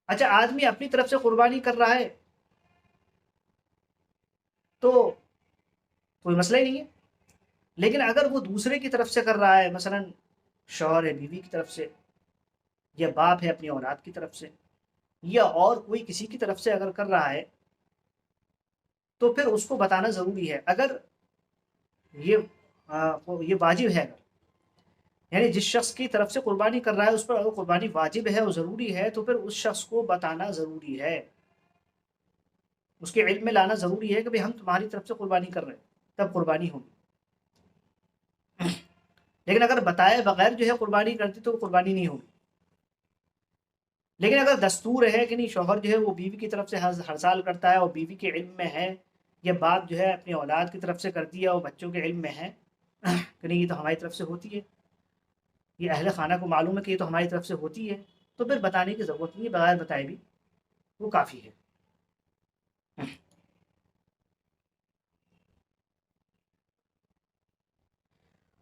اچھا آدمی اپنی طرف سے قربانی کر رہا ہے تو کوئی مسئلہ ہی نہیں ہے، لیکن اگر وہ دوسرے کی طرف سے کر رہا ہے، مثلا شوہر ہے بیوی کی طرف سے، یا باپ ہے اپنی اولاد کی طرف سے، یا اور کوئی کسی کی طرف سے اگر کر رہا ہے، تو پھر اس کو بتانا ضروری ہے۔ اگر یہ یہ واجب ہے، اگر یعنی جس شخص کی طرف سے قربانی کر رہا ہے اس پر اگر قربانی واجب ہے اور ضروری ہے، تو پھر اس شخص کو بتانا ضروری ہے، اس کے علم میں لانا ضروری ہے کہ بھئی ہم تمہاری طرف سے قربانی کر رہے ہیں، تب قربانی ہوگی۔ لیکن اگر بتائے بغیر جو ہے قربانی کرتی تو قربانی نہیں ہوگی۔ لیکن اگر دستور ہے کہ نہیں، شوہر جو ہے وہ بیوی کی طرف سے ہر سال کرتا ہے اور بیوی کے علم میں ہے، یا باپ جو ہے اپنی اولاد کی طرف سے کرتی ہے اور بچوں کے علم میں ہے کہ نہیں یہ تو ہماری طرف سے ہوتی ہے، یہ اہل خانہ کو معلوم ہے کہ یہ تو ہماری طرف سے ہوتی ہے، تو پھر بتانے کی ضرورت نہیں ہے، بغیر بتائے بھی وہ کافی ہے۔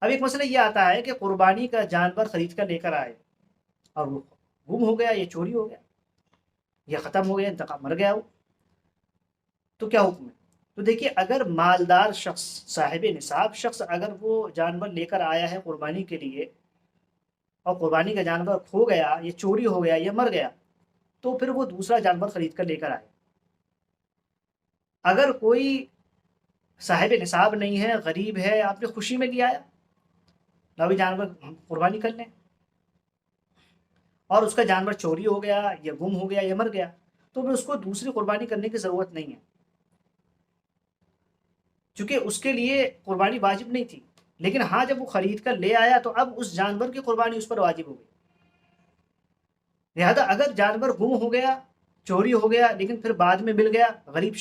اب ایک مسئلہ یہ آتا ہے کہ قربانی کا جانور خرید کر لے کر آئے اور وہ گم ہو گیا، یا چوری ہو گیا، یا ختم ہو گیا، انتقام، مر گیا وہ، تو کیا حکم ہے؟ تو دیکھیے اگر مالدار شخص، صاحب نصاب شخص اگر وہ جانور لے کر آیا ہے قربانی کے لیے، اور قربانی کا جانور کھو گیا یا چوری ہو گیا یا مر گیا، تو پھر وہ دوسرا جانور خرید کر لے کر آئے۔ اگر کوئی صاحب نصاب نہیں ہے، غریب ہے، آپ نے خوشی میں لیا آیا، لاؤ یہ جانور ہم قربانی کر لیں، اور اس کا جانور چوری ہو گیا یا گم ہو گیا یا مر گیا، تو پھر اس کو دوسری قربانی کرنے کی ضرورت نہیں ہے، چونکہ اس کے لیے قربانی واجب نہیں تھی۔ لیکن ہاں جب وہ خرید کر لے آیا تو اب اس جانور کی قربانی اس پر واجب ہو گئی۔ لہذا اگر جانور گم ہو گیا، چوری ہو گیا، لیکن پھر بعد میں مل گیا، غریب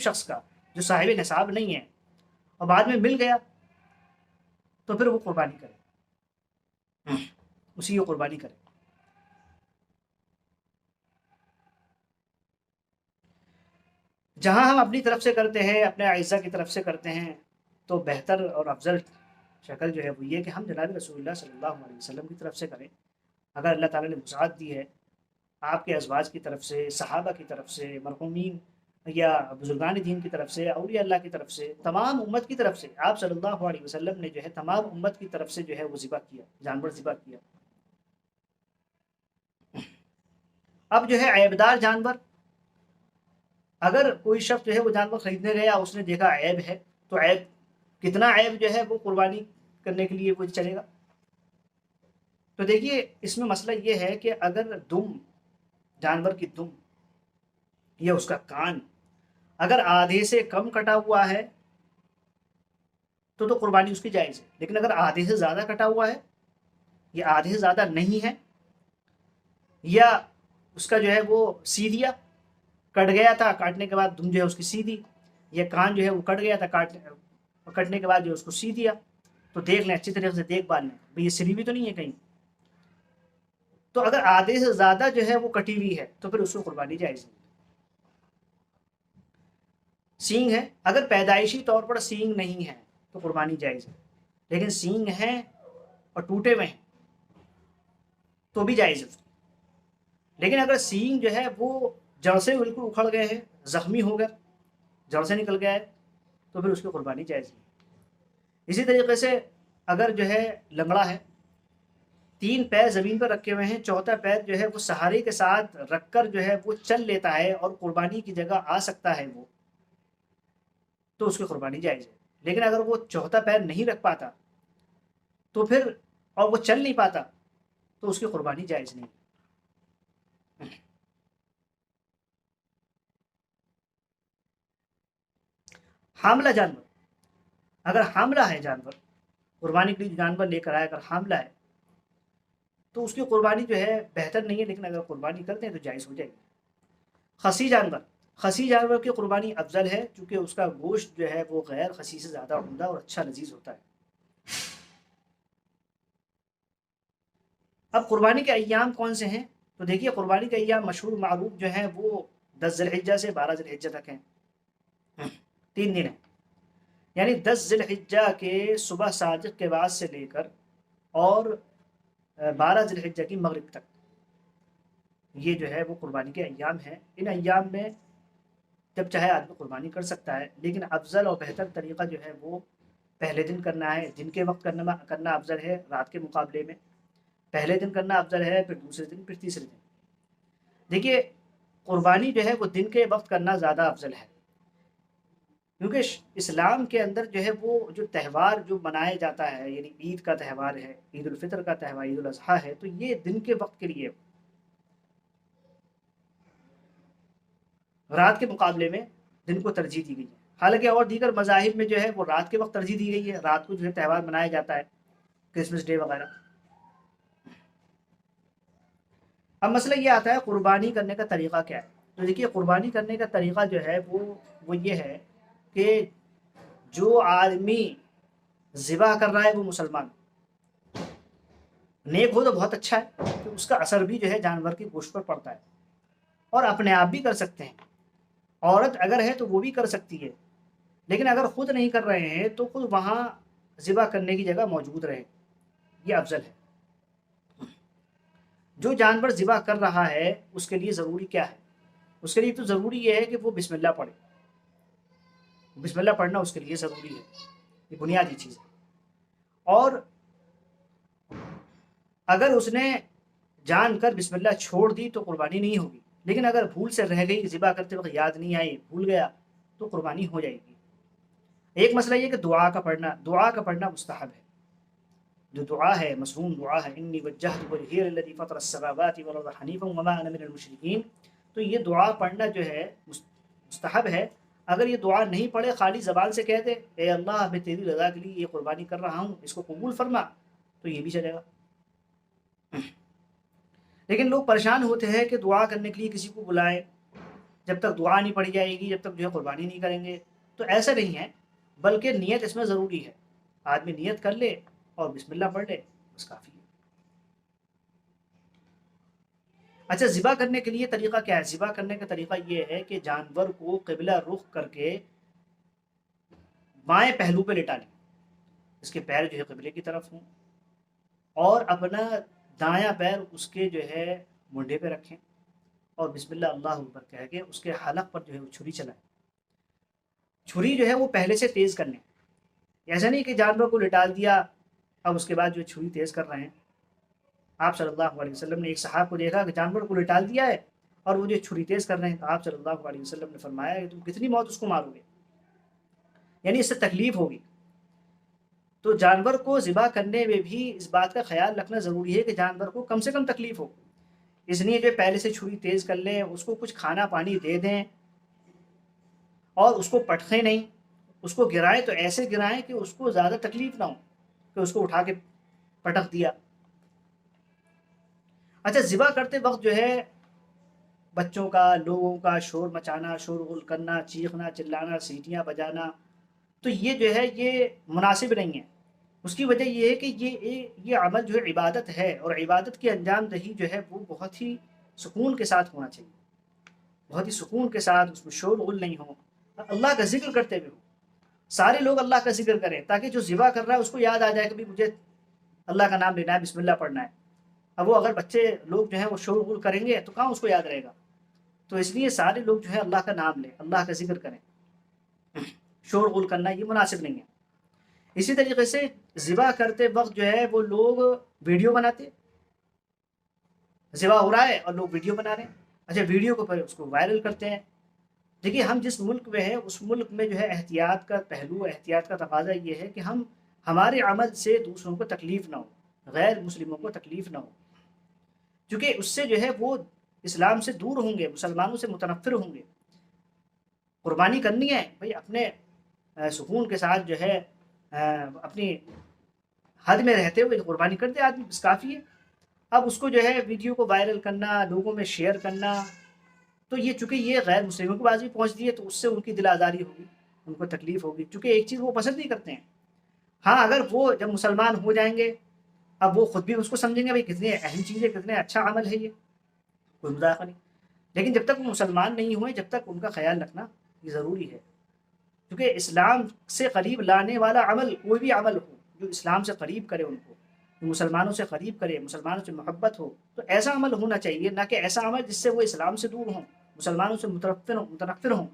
شخص کا جو صاحب نصاب نہیں ہے، اور بعد میں مل گیا، تو پھر وہ قربانی کرے، اسی کی قربانی کرے۔ جہاں ہم اپنی طرف سے کرتے ہیں، اپنے اعزہ کی طرف سے کرتے ہیں، تو بہتر اور افضل شکل جو ہے وہ یہ کہ ہم جناب رسول اللہ صلی اللہ علیہ وسلم کی طرف سے کریں۔ اگر اللہ تعالیٰ نے وسعت دی ہے، آپ کے ازواج کی طرف سے، صحابہ کی طرف سے، مرحومین یا بزرگان دین کی طرف سے، اولیاء اللہ کی طرف سے، تمام امت کی طرف سے، آپ صلی اللہ علیہ وسلم نے جو ہے تمام امت کی طرف سے جو ہے وہ ذبح کیا، جانور ذبح کیا۔ اب جو ہے عیبدار جانور، اگر کوئی شخص جو ہے وہ جانور خریدنے گیا، اس نے دیکھا عیب ہے، تو عیب کتنا عیب جو ہے وہ قربانی کرنے کے لیے کچھ چلے گا؟ تو دیکھیے اس میں مسئلہ یہ ہے کہ اگر دم، جانور کی دم یا اس کا کان اگر آدھے سے کم کٹا ہوا ہے تو قربانی اس کی جائز ہے، لیکن اگر آدھے سے زیادہ کٹا ہوا ہے یا آدھے سے زیادہ نہیں ہے، یا اس کا جو ہے وہ سی دیا، کٹ گیا تھا، کاٹنے کے بعد دم جو ہے اس کی سی دی، یا کان جو ہے وہ کٹ گیا تھا، کٹنے کے بعد جو ہے اس کو سی دیا، تو دیکھ لیں اچھی طریقے سے، دیکھ بھال لیں بھئی یہ سلی بھی تو نہیں ہے کہیں۔ تو اگر آدھے سے زیادہ جو ہے وہ کٹی ہوئی ہے تو پھر اس کو قربانی جائز نہیں۔ سینگ ہے، اگر پیدائشی طور پر سینگ نہیں ہے تو قربانی جائز ہے، لیکن سینگ ہیں اور ٹوٹے ہوئے ہیں تو بھی جائز ہے۔ لیکن اگر سینگ جو ہے وہ جڑ سے بالکل اکھڑ گئے ہیں، زخمی ہو گئے، جڑ سے نکل گیا ہے، تو پھر اس کی قربانی جائز نہیں۔ اسی طریقے سے اگر جو ہے لنگڑا ہے، تین پیر زمین پر رکھے ہوئے ہیں، چوتھا پیر جو ہے وہ سہارے کے ساتھ رکھ کر جو ہے وہ چل لیتا ہے اور قربانی کی جگہ آ سکتا ہے وہ، تو اس کی قربانی جائز ہے۔ لیکن اگر وہ چوتھا پیر نہیں رکھ پاتا تو پھر، اور وہ چل نہیں پاتا، تو اس کی قربانی جائز نہیں۔ حاملہ جانور، اگر حاملہ ہے جانور، قربانی کے لیے جانور لے کر آیا اگر حاملہ ہے، تو اس کی قربانی جو ہے بہتر نہیں ہے، لیکن اگر قربانی کرتے ہیں تو جائز ہو جائے گی۔ خصی جانور، خصی جانور کی قربانی افضل ہے، چونکہ اس کا گوشت جو ہے وہ غیر خصی سے زیادہ عمدہ اور اچھا لذیذ ہوتا ہے۔ اب قربانی کے ایام کون سے ہیں؟ تو دیکھیے قربانی کے ایام مشہور معروف جو ہیں وہ 10 ذی الحجہ سے 12 ذی الحجہ تک ہیں، 3 دن ہیں، یعنی 10 ذی الحجہ کے صبح صادق کے بعد سے لے کر اور 12 ذی الحجہ کی مغرب تک۔ یہ جو ہے وہ قربانی کے ایام ہیں. ان ایام میں جب چاہے آدمی قربانی کر سکتا ہے، لیکن افضل اور بہتر طریقہ جو ہے وہ پہلے دن کرنا ہے. دن کے وقت کرنا افضل ہے رات کے مقابلے میں. پہلے دن کرنا افضل ہے، پھر دوسرے دن، پھر تیسرے دن. دیکھیے قربانی جو ہے وہ دن کے وقت کرنا زیادہ افضل ہے، کیونکہ اسلام کے اندر جو ہے وہ جو تہوار جو منایا جاتا ہے، یعنی عید کا تہوار ہے، عید الفطر کا تہوار، عید الاضحیٰ ہے، تو یہ دن کے وقت کے لیے رات کے مقابلے میں دن کو ترجیح دی گئی ہے. حالانکہ اور دیگر مذاہب میں جو ہے وہ رات کے وقت ترجیح دی گئی ہے، رات کو جو ہے تہوار منایا جاتا ہے، کرسمس ڈے وغیرہ. اب مسئلہ یہ آتا ہے قربانی کرنے کا طریقہ کیا ہے. تو دیکھیے قربانی کرنے کا طریقہ جو ہے وہ یہ ہے کہ جو آدمی ذبح کر رہا ہے وہ مسلمان نیک ہو تو بہت اچھا ہے کہ اس کا اثر بھی جو ہے جانور کی گوشت پر پڑتا ہے، اور اپنے آپ بھی کر سکتے ہیں. عورت اگر ہے تو وہ بھی کر سکتی ہے، لیکن اگر خود نہیں کر رہے ہیں تو خود وہاں ذبح کرنے کی جگہ موجود رہے، یہ افضل ہے. جو جانور ذبح کر رہا ہے اس کے لیے ضروری کیا ہے؟ اس کے لیے تو ضروری یہ ہے کہ وہ بسم اللہ پڑھے. بسم اللہ پڑھنا اس کے لیے ضروری ہے، یہ بنیادی چیز ہے. اور اگر اس نے جان کر بسم اللہ چھوڑ دی تو قربانی نہیں ہوگی، لیکن اگر بھول سے رہ گئی، ذبح کرتے وقت یاد نہیں آئی، بھول گیا، تو قربانی ہو جائے گی. ایک مسئلہ یہ کہ دعا کا پڑھنا مستحب ہے. جو دعا ہے مسنون دعا ہے، انی وجہت وجہی للذی فطر السماوات والارض حنیفا وما انا من المشرکین، تو یہ دعا پڑھنا جو ہے مستحب ہے. اگر یہ دعا نہیں پڑھے، خالی زبان سے کہہ دے اے اللہ میں تیری رضا کے لیے یہ قربانی کر رہا ہوں، اس کو قبول فرما، تو یہ بھی چلے گا. لیکن لوگ پریشان ہوتے ہیں کہ دعا کرنے کے لیے کسی کو بلائیں، جب تک دعا نہیں پڑھی جائے گی جب تک جو ہے قربانی نہیں کریں گے. تو ایسا نہیں ہے، بلکہ نیت اس میں ضروری ہے. آدمی نیت کر لے اور بسم اللہ پڑھ لے، بس کافی ہے. اچھا ذبح کرنے کے لیے طریقہ کیا ہے؟ ذبح کرنے کا طریقہ یہ ہے کہ جانور کو قبلہ رخ کر کے بائیں پہلو پہ لٹا لیں، اس کے پیر جو ہے قبلے کی طرف ہوں، اور اپنا دایاں پیر اس کے جو ہے منڈے پہ رکھیں، اور بسم اللہ اللہ اکبر کہہ کے اس کے حلق پر جو ہے وہ چھری چلائیں. چھری جو ہے وہ پہلے سے تیز کر لیں. ایسا نہیں کہ جانور کو لٹال دیا اب اس کے بعد جو چھری تیز کر رہے ہیں. آپ صلی اللہ علیہ وسلم نے ایک صحابہ کو دیکھا کہ جانور کو لٹال دیا ہے اور وہ جو چھری تیز کر رہے ہیں، تو آپ صلی اللہ علیہ وسلم نے فرمایا کہ تم کتنی موت اس کو مارو گے، یعنی اس سے تکلیف ہوگی. تو جانور کو ذبح کرنے میں بھی اس بات کا خیال رکھنا ضروری ہے کہ جانور کو کم سے کم تکلیف ہو. اس لیے جو پہلے سے چھری تیز کر لیں، اس کو کچھ کھانا پانی دے دیں، اور اس کو پٹخیں نہیں، اس کو گرائیں تو ایسے گرائیں کہ اس کو زیادہ تکلیف نہ ہو کہ اس کو اٹھا کے پٹخ دیا. اچھا ذبح کرتے وقت جو ہے بچوں کا، لوگوں کا شور مچانا، شور غل کرنا، چیخنا چلانا، سیٹیاں بجانا، تو یہ جو ہے یہ مناسب نہیں ہے. اس کی وجہ یہ ہے کہ یہ عمل جو ہے عبادت ہے، اور عبادت کی انجام دہی جو ہے وہ بہت ہی سکون کے ساتھ ہونا چاہیے، بہت ہی سکون کے ساتھ، اس میں شور غل نہیں ہو، اللہ کا ذکر کرتے ہوئے ہو. سارے لوگ اللہ کا ذکر کریں تاکہ جو ذبح کر رہا ہے اس کو یاد آ جائے کہ مجھے اللہ کا نام لینا ہے، بسم اللہ پڑھنا ہے. اب وہ اگر بچے لوگ جو ہیں وہ شور غل کریں گے تو کہاں اس کو یاد رہے گا. تو اس لیے سارے لوگ جو ہے اللہ کا نام لیں، اللہ کا ذکر کریں. شور غل کرنا یہ مناسب نہیں ہے. اسی طریقے سے ذبح کرتے وقت جو ہے وہ لوگ ویڈیو بناتے، ذبح ہو رہا ہے اور لوگ ویڈیو بنا رہے ہیں. اچھا ویڈیو کو پھر اس کو وائرل کرتے ہیں. دیکھیے ہم جس ملک میں ہیں اس ملک میں جو ہے احتیاط کا پہلو، احتیاط کا تقاضا یہ ہے کہ ہمارے عمل سے دوسروں کو تکلیف نہ ہو، غیر مسلموں کو تکلیف نہ ہو، کیونکہ اس سے جو ہے وہ اسلام سے دور ہوں گے، مسلمانوں سے متنفر ہوں گے. قربانی کرنی ہے بھائی اپنے سکون کے ساتھ جو ہے اپنی حد میں رہتے ہوئے قربانی کر دے آدمی، بس کافی ہے. اب اس کو جو ہے ویڈیو کو وائرل کرنا، لوگوں میں شیئر کرنا، تو یہ چونکہ یہ غیر مسلموں کے پاس بھی پہنچتی ہے تو اس سے ان کی دل آزاری ہوگی، ان کو تکلیف ہوگی، چونکہ ایک چیز وہ پسند نہیں کرتے ہیں. ہاں اگر وہ جب مسلمان ہو جائیں گے اب وہ خود بھی اس کو سمجھیں گے بھائی کتنی اہم چیز ہے، کتنے اچھا عمل ہے، یہ کوئی مذاق نہیں. لیکن جب تک وہ مسلمان نہیں ہوئے جب تک ان کا خیال رکھنا یہ ضروری ہے، کیونکہ اسلام سے قریب لانے والا عمل کوئی بھی عمل ہو جو اسلام سے قریب کرے ان کو، مسلمانوں سے قریب کرے، مسلمانوں سے محبت ہو، تو ایسا عمل ہونا چاہیے، نہ کہ ایسا عمل جس سے وہ اسلام سے دور ہوں، مسلمانوں سے متنفر ہوں،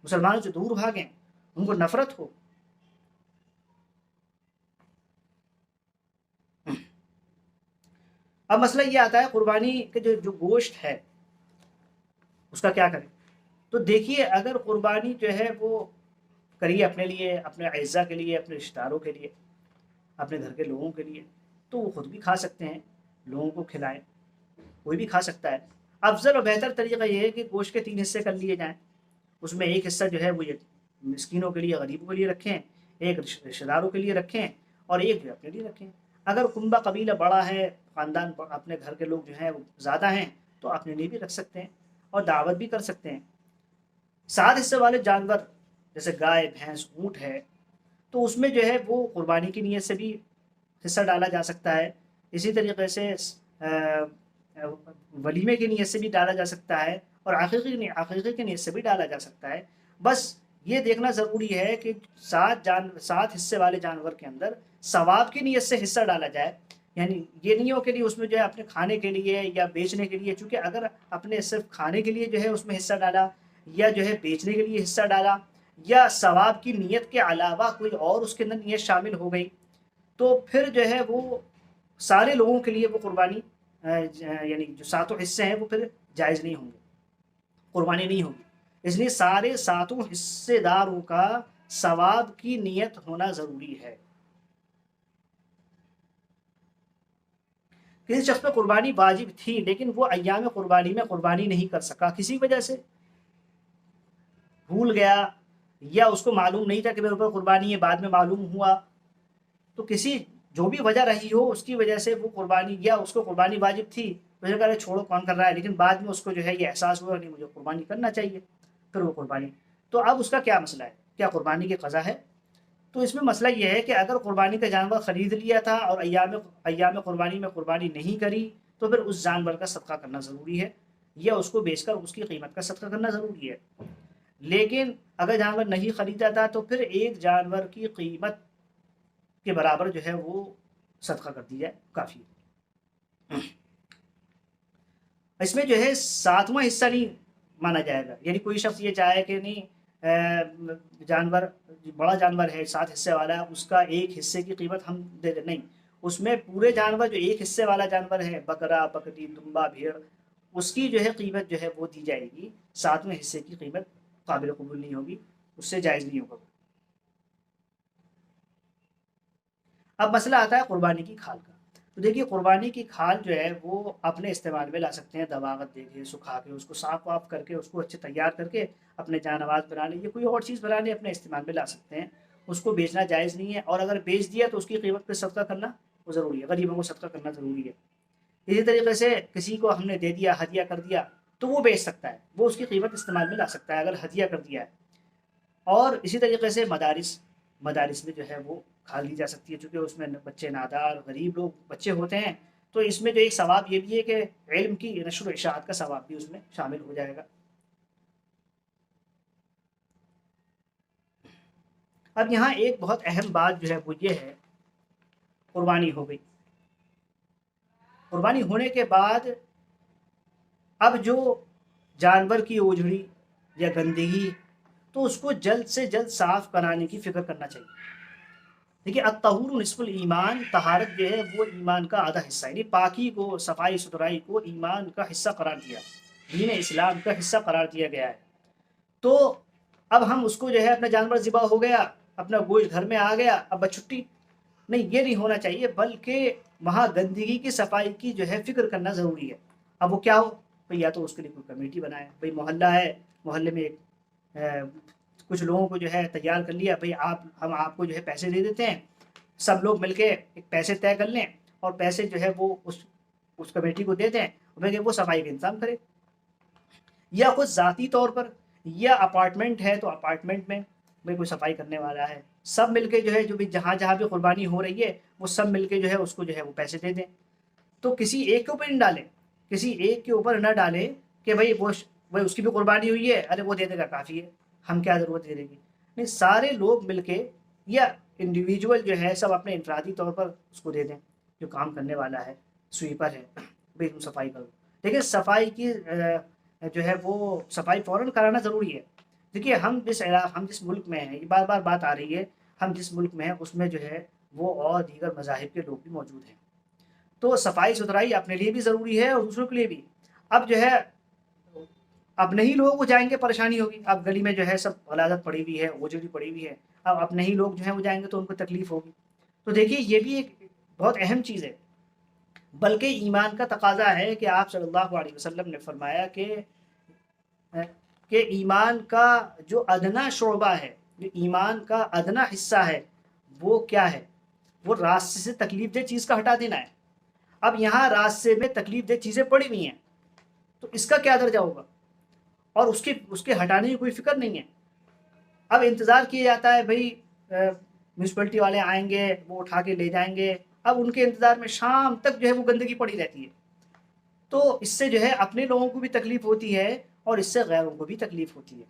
مسلمانوں سے دور بھاگیں، ان کو نفرت ہو۔ اب مسئلہ یہ آتا ہے قربانی کے جو گوشت ہے اس کا کیا کریں؟ تو دیکھیے، اگر قربانی جو ہے وہ کریے اپنے لیے، اپنے اعزا کے لیے، اپنے رشتہ داروں کے لیے، اپنے گھر کے لوگوں کے لیے، تو وہ خود بھی کھا سکتے ہیں، لوگوں کو کھلائیں، کوئی بھی کھا سکتا ہے۔ افضل اور بہتر طریقہ یہ ہے کہ گوشت کے 3 حصے کر لیے جائیں، اس میں ایک حصہ جو ہے وہ مسکینوں کے لیے، غریبوں کے لیے رکھیں، ایک رشتہ داروں کے لیے رکھیں، اور ایک جو اپنے لیے رکھیں۔ اگر کنبہ قبیلہ بڑا ہے، خاندان اپنے گھر کے لوگ جو ہیں وہ زیادہ ہیں، تو اپنے لیے بھی رکھ سکتے ہیں اور دعوت بھی کر سکتے ہیں۔ 7 حصے والے جانور جیسے گائے، بھینس، اونٹ ہے، تو اس میں جو ہے وہ قربانی کی نیت سے بھی حصہ ڈالا جا سکتا ہے، اسی طریقے سے ولیمے کی نیت سے بھی ڈالا جا سکتا ہے، اور عقیقے کی نیت سے بھی ڈالا جا سکتا ہے۔ بس یہ دیکھنا ضروری ہے کہ 7 حصے والے جانور کے اندر ثواب کی نیت سے حصہ ڈالا جائے، یعنی یہ نہیں ہو کہ اس میں جو ہے اپنے کھانے کے لیے یا بیچنے کے لیے، چونکہ اگر اپنے صرف کھانے کے لیے جو ہے اس میں حصہ ڈالا، یا جو ہے بیچنے کے لیے حصہ ڈالا، یا ثواب کی نیت کے علاوہ کوئی اور اس کے اندر نیت شامل ہو گئی، تو پھر جو ہے وہ سارے لوگوں کے لیے وہ قربانی یعنی جو 7 حصے ہیں وہ پھر جائز نہیں ہوں گے، قربانی نہیں ہوگی۔ اس لیے سارے 7 حصے داروں کا ثواب کی نیت ہونا ضروری ہے۔ کسی شخص پہ قربانی واجب تھی لیکن وہ ایام قربانی میں قربانی نہیں کر سکا، کسی وجہ سے بھول گیا، یا اس کو معلوم نہیں تھا کہ میرے اوپر قربانی ہے، بعد میں معلوم ہوا، تو کسی جو بھی وجہ رہی ہو اس کی وجہ سے وہ قربانی، یا اس کو قربانی واجب تھی، مجھے کہا چھوڑو کون کر رہا ہے، لیکن بعد میں اس کو جو ہے یہ احساس ہوا کہ مجھے قربانی کرنا چاہیے، پھر وہ قربانی، تو اب اس کا کیا مسئلہ ہے؟ کیا قربانی کی قضا ہے؟ تو اس میں مسئلہ یہ ہے کہ اگر قربانی کا جانور خرید لیا تھا اور ایام قربانی میں قربانی نہیں کری، تو پھر اس جانور کا صدقہ کرنا ضروری ہے، یا اس کو بیچ کر اس کی قیمت کا صدقہ کرنا ضروری ہے۔ لیکن اگر جانور نہیں خریدا تھا تو پھر ایک جانور کی قیمت کے برابر جو ہے وہ صدقہ کر دی جائے، کافی ہے۔ اس میں جو ہے 7واں حصہ نہیں مانا جائے گا، یعنی کوئی شخص یہ چاہے کہ نہیں جانور بڑا جانور ہے 7 حصے والا ہے، اس کا ایک حصے کی قیمت ہم دے دیں، نہیں، اس میں پورے جانور جو ایک حصے والا جانور ہے، بکرا، بکری، دمبا، بھیڑ، اس کی جو ہے قیمت جو ہے وہ دی جائے گی، 7ویں حصے کی قیمت قابل قبول نہیں ہوگی، اس سے جائز نہیں ہوگا۔ اب مسئلہ آتا ہے قربانی کی کھال کا۔ تو دیکھیے قربانی کی کھال جو ہے وہ اپنے استعمال میں لا سکتے ہیں، دواغت دے کے، سکھا کے، اس کو صاف واف کر کے، اس کو اچھے تیار کر کے اپنے جانواز بنانے یا کوئی اور چیز بنانے اپنے استعمال میں لا سکتے ہیں، اس کو بیچنا جائز نہیں ہے، اور اگر بیچ دیا تو اس کی قیمت پہ صدقہ کرنا وہ ضروری ہے، غریبوں کو صدقہ کرنا ضروری ہے۔ اسی طریقے سے کسی کو ہم نے دے دیا، ہدیہ کر دیا، تو وہ بیچ سکتا ہے، وہ اس کی قیمت استعمال میں لا سکتا ہے اگر ہدیہ کر دیا ہے۔ اور اسی طریقے سے مدارس میں جو ہے وہ کھال لی جا سکتی ہے، چونکہ اس میں بچے نادار غریب لوگ بچے ہوتے ہیں، تو اس میں جو ایک ثواب یہ بھی ہے کہ علم کی نشر و اشاعت کا ثواب بھی اس میں شامل ہو جائے گا۔ اب یہاں ایک بہت اہم بات جو ہے وہ یہ ہے، قربانی ہو گئی، قربانی ہونے کے بعد اب جو جانور کی اوجھڑی یا گندگی، تو اس کو جلد سے جلد صاف کرانے کی فکر کرنا چاہیے۔ دیکھیے الطہور نصف الایمان، طہارت جو ہے وہ ایمان کا آدھا حصہ ہے، یعنی پاکی کو، صفائی ستھرائی کو ایمان کا حصہ قرار دیا، دین اسلام کا حصہ قرار دیا گیا ہے۔ تو اب ہم اس کو جو ہے اپنا جانور ذبح ہو گیا، اپنا گوشت گھر میں آ گیا، اب بس چھٹی، نہیں، یہ نہیں ہونا چاہیے، بلکہ وہاں گندگی کی صفائی کی جو ہے فکر کرنا ضروری ہے۔ اب وہ کیا ہو بھئی، یا تو اس کے لیے کوئی کمیٹی بنائے، بھئی محلہ ہے، محلے میں کچھ لوگوں کو جو ہے تیار کر لیا، بھئی ہم آپ کو جو ہے پیسے دے دیتے ہیں، سب لوگ مل کے ایک پیسے طے کر لیں، اور پیسے جو ہے وہ اس کمیٹی کو دے دیں، کہ وہ صفائی کا انتظام کرے۔ یا خود ذاتی طور پر، یا اپارٹمنٹ ہے تو اپارٹمنٹ میں بھئی کوئی صفائی کرنے والا ہے، سب مل کے جو ہے جو بھی جہاں جہاں بھی قربانی ہو رہی ہے وہ سب مل کے جو ہے اس کو جو ہے وہ پیسے دے دیں۔ تو کسی ایک کے اوپر نہ ڈالیں، کسی ایک کے اوپر نہ ڈالیں کہ بھئی وہ اس کی بھی قربانی ہوئی ہے، ارے وہ دے دے گا کافی ہے، ہم کیا ضرورت دے دیں گی، نہیں، سارے لوگ مل کے یا انڈیویجول جو ہے سب اپنے انفرادی طور پر اس کو دے دیں، جو کام کرنے والا ہے، سویپر ہے، بھائی تم صفائی کرو، لیکن صفائی کی جو ہے وہ صفائی فوراً کرانا ضروری ہے۔ دیکھیے ہم جس ملک میں ہیں، یہ بار بار بات آ رہی ہے، ہم جس ملک میں ہیں اس میں جو ہے وہ اور دیگر مذاہب کے لوگ بھی موجود ہیں، تو صفائی ستھرائی اپنے لیے بھی ضروری ہے اور دوسروں کے لیے بھی۔ اب جو ہے اپنے ہی لوگوں کو جائیں گے پریشانی ہوگی، اب گلی میں جو ہے سب غلاظت پڑی ہوئی ہے، اوجڑی پڑی ہوئی ہے، اب اپنے ہی لوگ جو ہیں وہ جائیں گے تو ان کو تکلیف ہوگی۔ تو دیکھیے یہ بھی ایک بہت اہم چیز ہے، بلکہ ایمان کا تقاضا ہے کہ آپ صلی اللہ علیہ وسلم نے فرمایا کہ ایمان کا جو ادنا شعبہ ہے، جو ایمان کا ادنا حصہ ہے وہ کیا ہے؟ وہ راستے سے تکلیف دہ چیز کا ہٹا دینا ہے۔ اب یہاں راستے میں تکلیف دہ چیزیں پڑی ہوئی ہیں تو اس کا کیا درجہ ہوگا؟ اور اس کے ہٹانے کی کوئی فکر نہیں ہے۔ اب انتظار کیا جاتا ہے بھائی میونسپلٹی والے آئیں گے، وہ اٹھا کے لے جائیں گے، اب ان کے انتظار میں شام تک جو ہے وہ گندگی پڑی رہتی ہے، تو اس سے جو ہے اپنے لوگوں کو بھی تکلیف ہوتی ہے اور اس سے غیروں کو بھی تکلیف ہوتی ہے۔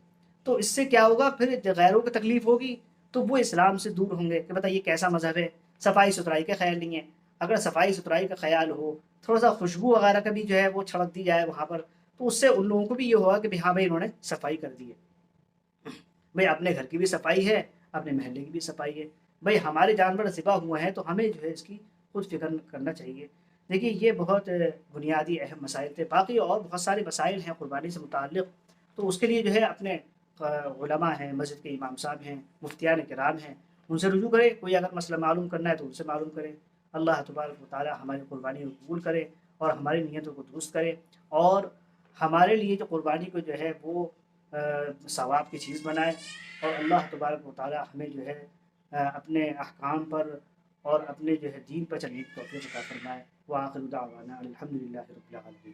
تو اس سے کیا ہوگا؟ پھر غیروں کو تکلیف ہوگی تو وہ اسلام سے دور ہوں گے کہ بتائیے کیسا مذہب ہے، صفائی ستھرائی کا خیال نہیں ہے۔ اگر صفائی ستھرائی کا خیال ہو، تھوڑا سا خوشبو وغیرہ کا بھی جو ہے وہ چھڑک دی جائے وہاں پر، تو اس سے ان لوگوں کو بھی یہ ہوگا کہ ہاں بھائی انہوں نے صفائی کر دی ہے، بھائی اپنے گھر کی بھی صفائی ہے، اپنے محلے کی بھی صفائی ہے، بھائی ہمارے جانور ذبح ہوئے ہیں تو ہمیں جو ہے اس کی خود فکر کرنا چاہیے۔ دیکھیے یہ بہت بنیادی اہم مسائل تھے، باقی اور بہت سارے مسائل ہیں قربانی سے متعلق، تو اس کے لیے جو ہے اپنے علماء ہیں، مسجد کے امام صاحب ہیں، مفتیان کرام ہیں، ان سے رجوع کرے، کوئی اگر مسئلہ معلوم کرنا ہے تو ان سے معلوم کرے۔ اللہ تبارک و تعالی ہماری قربانی کو قبول کرے اور ہماری نیتوں کو درست کرے، اور ہمارے لیے جو قربانی کو جو ہے وہ ثواب کی چیز بنائے، اور اللہ تبارک و تعالی ہمیں جو ہے اپنے احکام پر اور اپنے جو ہے دین پر چلنے کی توفیق عطا فرمائے۔ وآخر دعوانا الحمد للہ رب العالمین۔